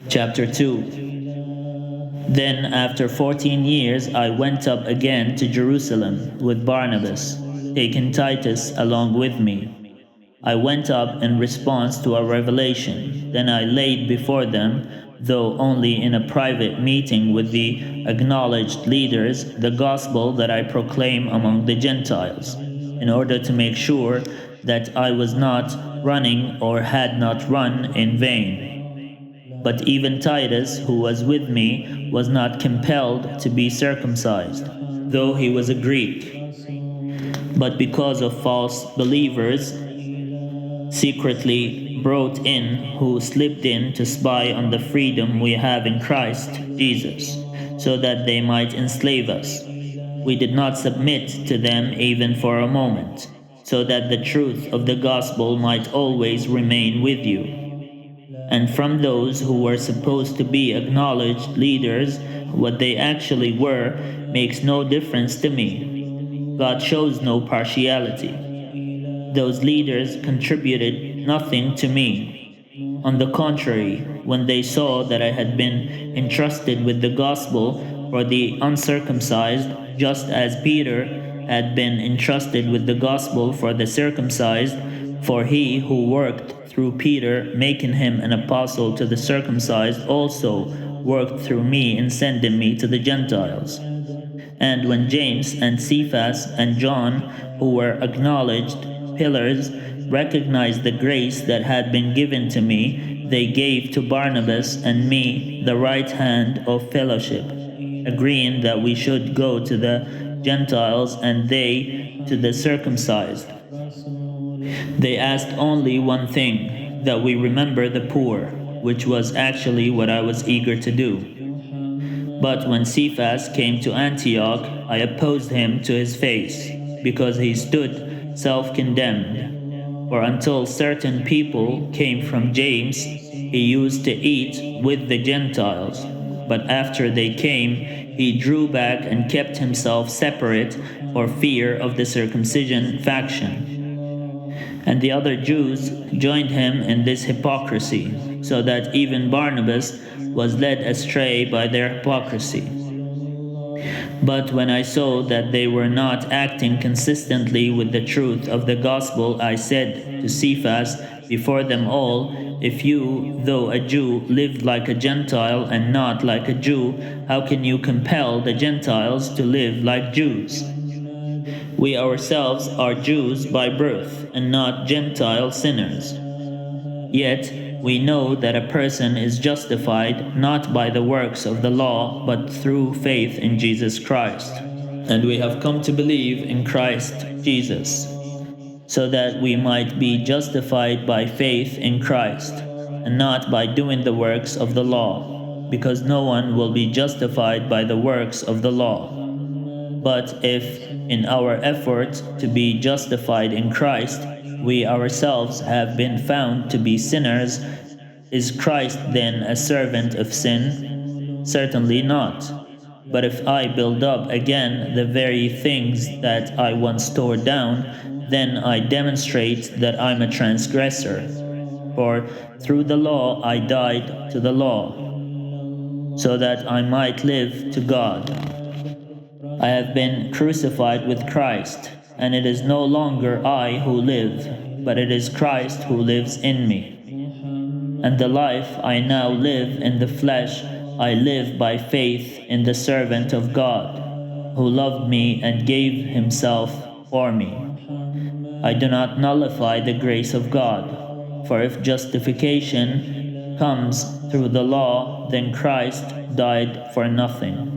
Chapter 2. Then after 14 years I went up again to Jerusalem with Barnabas, taking Titus along with me. I went up in response to a revelation. Then I laid before them, though only in a private meeting with the acknowledged leaders, the gospel that I proclaim among the Gentiles, in order to make sure that I was not running or had not run in vain. But even Titus, who was with me, was not compelled to be circumcised, though he was a Greek. But because of false believers, secretly brought in, who slipped in to spy on the freedom we have in Christ Jesus, so that they might enslave us. We did not submit to them even for a moment, so that the truth of the gospel might always remain with you. And from those who were supposed to be acknowledged leaders, what they actually were makes no difference to me. God shows no partiality. Those leaders contributed nothing to me. On the contrary, when they saw that I had been entrusted with the gospel for the uncircumcised, just as Peter had been entrusted with the gospel for the circumcised, for he who worked through Peter, making him an apostle to the circumcised, also worked through me in sending me to the Gentiles. And when James and Cephas and John, who were acknowledged pillars, recognized the grace that had been given to me, they gave to Barnabas and me the right hand of fellowship, agreeing that we should go to the Gentiles and they to the circumcised. They asked only one thing, that we remember the poor, which was actually what I was eager to do. But when Cephas came to Antioch, I opposed him to his face, because he stood self-condemned. For until certain people came from James, he used to eat with the Gentiles. But after they came, he drew back and kept himself separate for fear of the circumcision faction. And the other Jews joined him in this hypocrisy, so that even Barnabas was led astray by their hypocrisy. But when I saw that they were not acting consistently with the truth of the gospel, I said to Cephas before them all, "If you, though a Jew, lived like a Gentile and not like a Jew, how can you compel the Gentiles to live like Jews? We ourselves are Jews by birth, and not Gentile sinners. Yet we know that a person is justified not by the works of the law, but through faith in Jesus Christ. And we have come to believe in Christ Jesus, so that we might be justified by faith in Christ, and not by doing the works of the law, because no one will be justified by the works of the law. But if, in our effort to be justified in Christ, we ourselves have been found to be sinners, is Christ then a servant of sin? Certainly not. But if I build up again the very things that I once tore down, then I demonstrate that I'm a transgressor. For through the law I died to the law, so that I might live to God. I have been crucified with Christ, and it is no longer I who live, but it is Christ who lives in me. And the life I now live in the flesh, I live by faith in the servant of God, who loved me and gave himself for me. I do not nullify the grace of God, for if justification comes through the law, then Christ died for nothing.